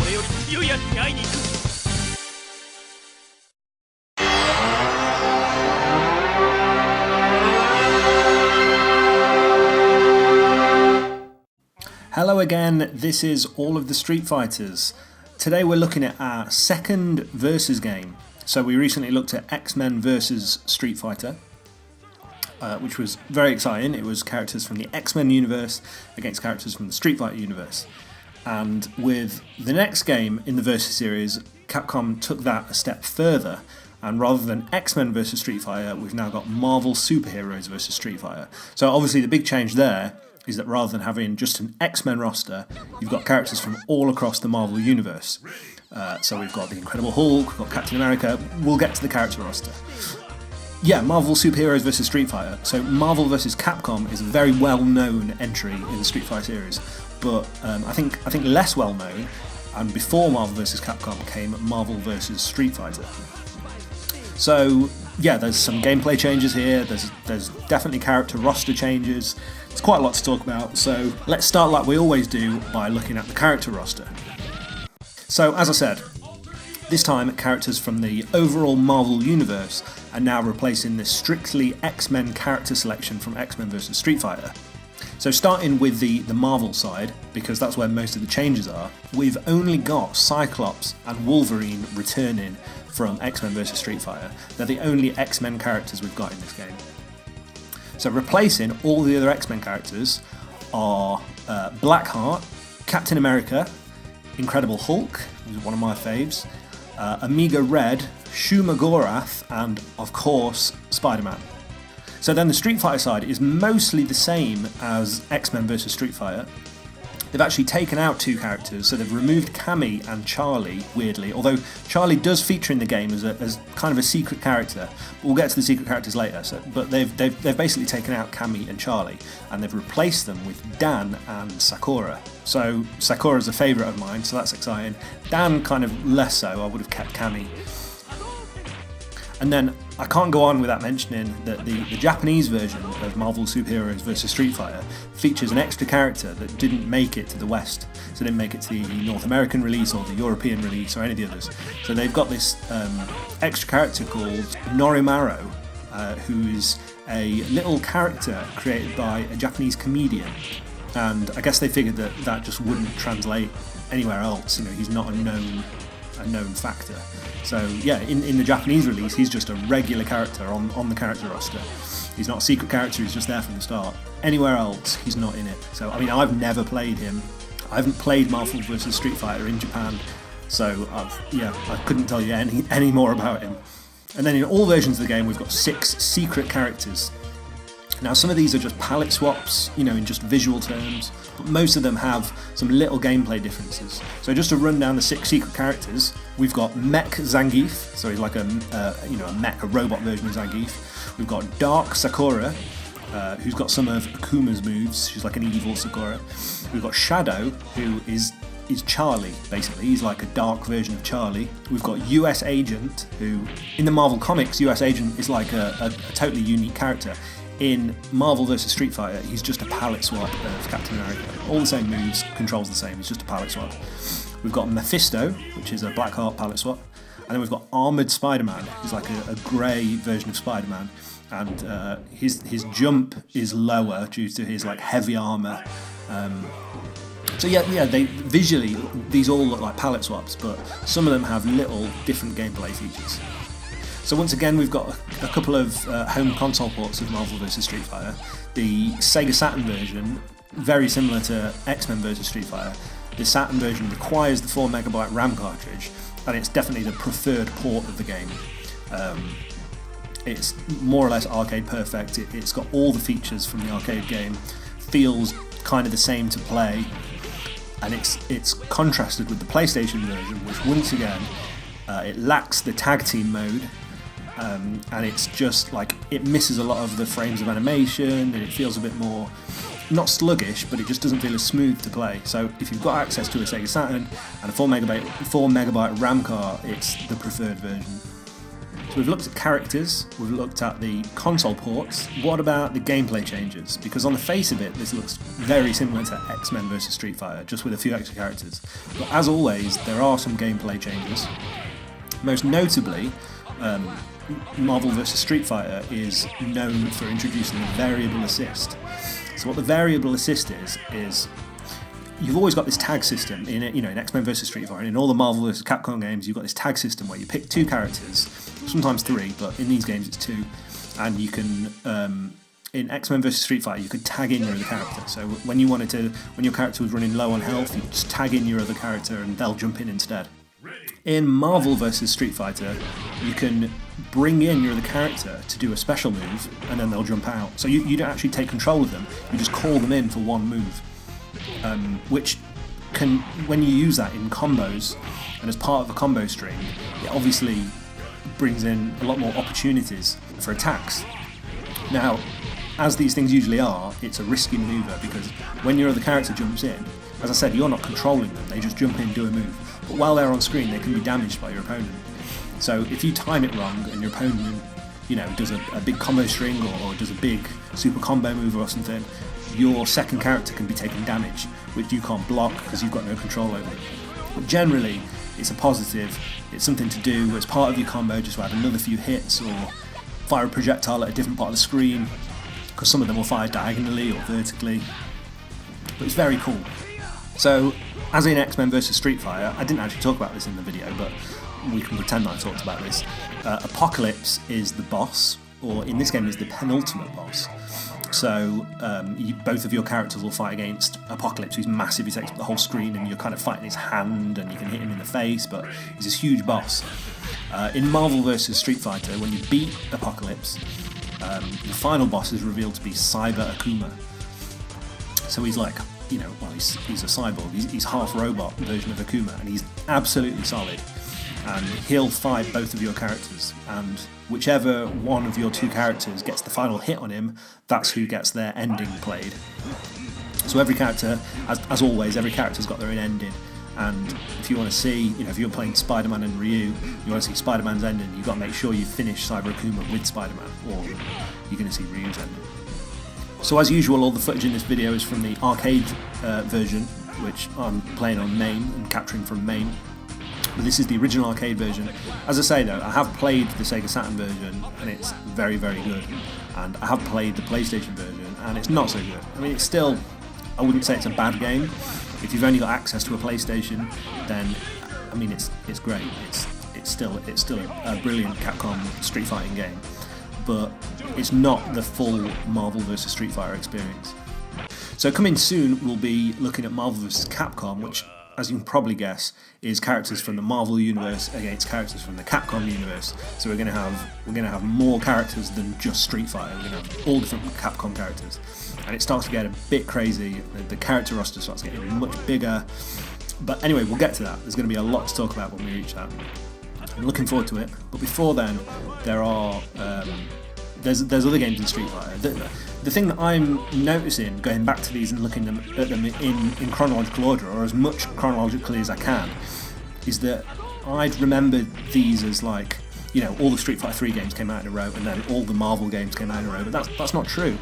れより強いやつに会いに行く。Hello again, this is all of the Street Fighters. Today we're looking at our second versus game. So we recently looked at X-Men versus Street Fighter, which was very exciting. It was characters from the X-Men universe against characters from the Street Fighter universe. And with the next game in the versus series, Capcom took that a step further. And rather than X-Men versus Street Fighter, we've now got Marvel superheroes versus Street Fighter. So obviously the big change there is that rather than having just an X-Men roster, you've got characters from all across the Marvel universe. So we've got the Incredible Hulk, we've got Captain America. We'll get to the character roster. Yeah, Marvel superheroes versus Street Fighter. So Marvel versus Capcom is a very well-known entry in the Street Fighter series, but I think less well-known. And before Marvel versus Capcom came Marvel versus Street Fighter. So yeah, there's some gameplay changes here. There's definitely character roster changes. It's quite a lot to talk about, so let's start like we always do by looking at the character roster. So as I said, this time characters from the overall Marvel universe are now replacing the strictly X-Men character selection from X-Men vs Street Fighter. So starting with the Marvel side, because that's where most of the changes are, we've only got Cyclops and Wolverine returning from X-Men vs Street Fighter. They're the only X-Men characters we've got in this game. So replacing all the other X-Men characters are Blackheart, Captain America, Incredible Hulk, who's one of my faves, Amiga Red, Shuma Gorath, and of course Spider-Man. So then the Street Fighter side is mostly the same as X-Men vs Street Fighter. They've actually taken out two characters, so they've removed Cammy and Charlie, weirdly, although Charlie does feature in the game as kind of a secret character. We'll get to the secret characters later, but they've basically taken out Cammy and Charlie, and they've replaced them with Dan and Sakura. So Sakura's a favourite of mine, so that's exciting. Dan kind of less so, I would have kept Cammy. And then I can't go on without mentioning that the Japanese version of Marvel Superheroes vs Street Fighter features an extra character that didn't make it to the West. So didn't make it to the North American release or the European release or any of the others. So they've got this extra character called Norimaru, who is a little character created by a Japanese comedian. And I guess they figured that just wouldn't translate anywhere else. You know, he's not a known factor. So yeah, in the Japanese release, he's just a regular character on the character roster. He's not a secret character, he's just there from the start. Anywhere else, he's not in it. So I mean, I've never played him. I haven't played Marvel vs Street Fighter in Japan, so I couldn't tell you any more about him. And then in all versions of the game, we've got 6 secret characters. Now some of these are just palette swaps, you know, in just visual terms, but most of them have some little gameplay differences. So just to run down the 6 secret characters, we've got Mech Zangief, so he's like a robot version of Zangief. We've got Dark Sakura, who's got some of Akuma's moves. She's like an evil Sakura. We've got Shadow, who is Charlie, basically. He's like a dark version of Charlie. We've got US Agent, who in the Marvel comics, US Agent is like a totally unique character. In Marvel vs Street Fighter, he's just a palette swap of Captain America. All the same moves, controls the same, he's just a palette swap. We've got Mephisto, which is a Blackheart palette swap. And then we've got Armoured Spider-Man, who's like a grey version of Spider-Man. And his jump is lower due to his like heavy armour. So they visually, these all look like palette swaps, but some of them have little different gameplay features. So once again, we've got a couple of home console ports of Marvel vs Street Fighter. The Sega Saturn version, very similar to X-Men vs Street Fighter. The Saturn version requires the 4MB RAM cartridge, and it's definitely the preferred port of the game. It's more or less arcade perfect. It's got all the features from the arcade game, feels kind of the same to play, and it's contrasted with the PlayStation version, which once again, it lacks the tag team mode. And it's just like, it misses a lot of the frames of animation, and it feels a bit more, not sluggish, but it just doesn't feel as smooth to play. So if you've got access to a Sega Saturn and a 4MB RAM card, it's the preferred version. So we've looked at characters, we've looked at the console ports. What about the gameplay changes? Because on the face of it, this looks very similar to X-Men vs Street Fighter, just with a few extra characters. But as always, there are some gameplay changes. Most notably, Marvel vs Street Fighter is known for introducing a variable assist. So what the variable assist is you've always got this tag system in it, in X-Men vs Street Fighter, and in all the Marvel vs Capcom games, you've got this tag system where you pick two characters, sometimes three, but in these games it's two, and you can, in X-Men vs Street Fighter, you could tag in your other character. So when your character was running low on health, you just tag in your other character and they'll jump in instead. In Marvel vs Street Fighter, you can bring in your other character to do a special move, and then they'll jump out. So you don't actually take control of them, you just call them in for one move. Which can, when you use that in combos and as part of a combo string, it obviously brings in a lot more opportunities for attacks. Now, as these things usually are, it's a risky maneuver because when your other character jumps in, as I said, you're not controlling them, they just jump in, do a move. But while they're on screen, they can be damaged by your opponent. So if you time it wrong and your opponent, does a big combo string or does a big super combo move or something, your second character can be taking damage, which you can't block because you've got no control over it. But generally, it's a positive, it's something to do as part of your combo, just to add another few hits or fire a projectile at a different part of the screen, because some of them will fire diagonally or vertically. But it's very cool. So, as in X-Men vs Street Fighter, I didn't actually talk about this in the video, but we can pretend that I talked about this. Apocalypse is the boss, or in this game is the penultimate boss. So both of your characters will fight against Apocalypse, who's massive, he takes up the whole screen and you're kind of fighting his hand and you can hit him in the face, but he's this huge boss. In Marvel vs Street Fighter, when you beat Apocalypse, the final boss is revealed to be Cyber Akuma. So he's like, he's a cyborg, he's half robot version of Akuma, and he's absolutely solid. And he'll fight both of your characters, and whichever one of your two characters gets the final hit on him, that's who gets their ending played. So every character, as always, every character's got their own ending, and if you want to see, if you're playing Spider-Man and Ryu, you want to see Spider-Man's ending, you've got to make sure you finish Cyber Akuma with Spider-Man, or you're going to see Ryu's ending. So as usual, all the footage in this video is from the arcade version, which I'm playing on MAME and capturing from MAME. But this is the original arcade version. As I say though, I have played the Sega Saturn version and it's very, very good. And I have played the PlayStation version and it's not so good. I mean, it's still, I wouldn't say it's a bad game. If you've only got access to a PlayStation, then I mean it's great. It's still a brilliant Capcom Street Fighting game. But it's not the full Marvel vs Street Fighter experience. So coming soon, we'll be looking at Marvel vs Capcom, which, as you can probably guess, is characters from the Marvel universe against characters from the Capcom universe. So we're going to have more characters than just Street Fighter. We're going to have all different Capcom characters, and it starts to get a bit crazy. The character roster starts getting much bigger. But anyway, we'll get to that. There's going to be a lot to talk about when we reach that. I'm looking forward to it. But before then, there's other games in Street Fighter. The thing that I'm noticing, going back to these and looking at them in chronological order, or as much chronologically as I can, is that I'd remembered these as like, all the Street Fighter 3 games came out in a row, and then all the Marvel games came out in a row, but that's not true.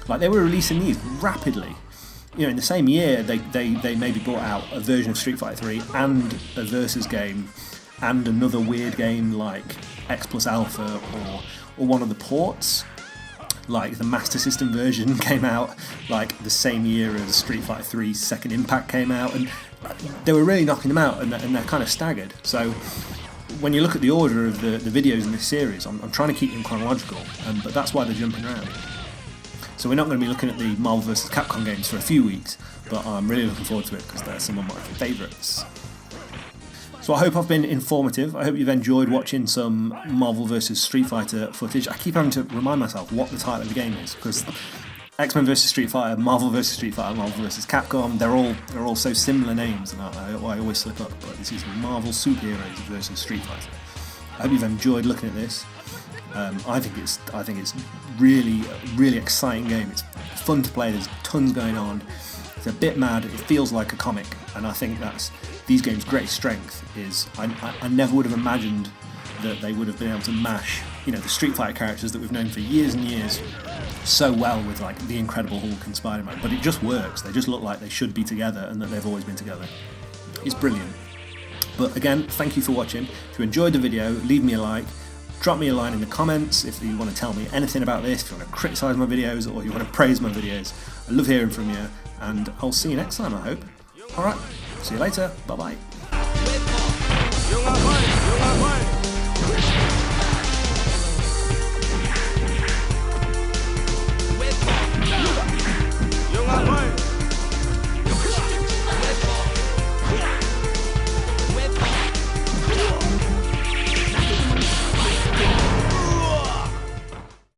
Like, they were releasing these rapidly. In the same year, they maybe brought out a version of Street Fighter 3 and a Versus game, and another weird game like X Plus Alpha, or one of the ports. Like the Master System version came out like the same year as Street Fighter 3's Second Impact came out, and they were really knocking them out, and they're kind of staggered. So when you look at the order of the videos in this series, I'm trying to keep them chronological, but that's why they're jumping around. So we're not going to be looking at the Marvel vs Capcom games for a few weeks, but I'm really looking forward to it because they're some of my favourites. So I hope I've been informative. I hope you've enjoyed watching some Marvel vs Street Fighter footage. I keep having to remind myself what the title of the game is, because X-Men vs Street Fighter, Marvel vs Street Fighter, Marvel vs Capcom, they're all so similar names, and I always slip up. But this is Marvel Superheroes vs Street Fighter. I hope you've enjoyed looking at this. I think it's really, really exciting game. It's fun to play. There's tons going on. It's a bit mad. It feels like a comic, and I think that's these games' great strength. Is I never would have imagined that they would have been able to mash, you know, the Street Fighter characters that we've known for years and years so well with like the Incredible Hulk and Spider-Man. But it just works. They just look like they should be together and that they've always been together. It's brilliant. But again, thank you for watching. If you enjoyed the video, leave me a like. Drop me a line in the comments if you want to tell me anything about this, if you want to criticise my videos or you want to praise my videos. I love hearing from you, and I'll see you next time, I hope. Alright, see you later. Bye-bye.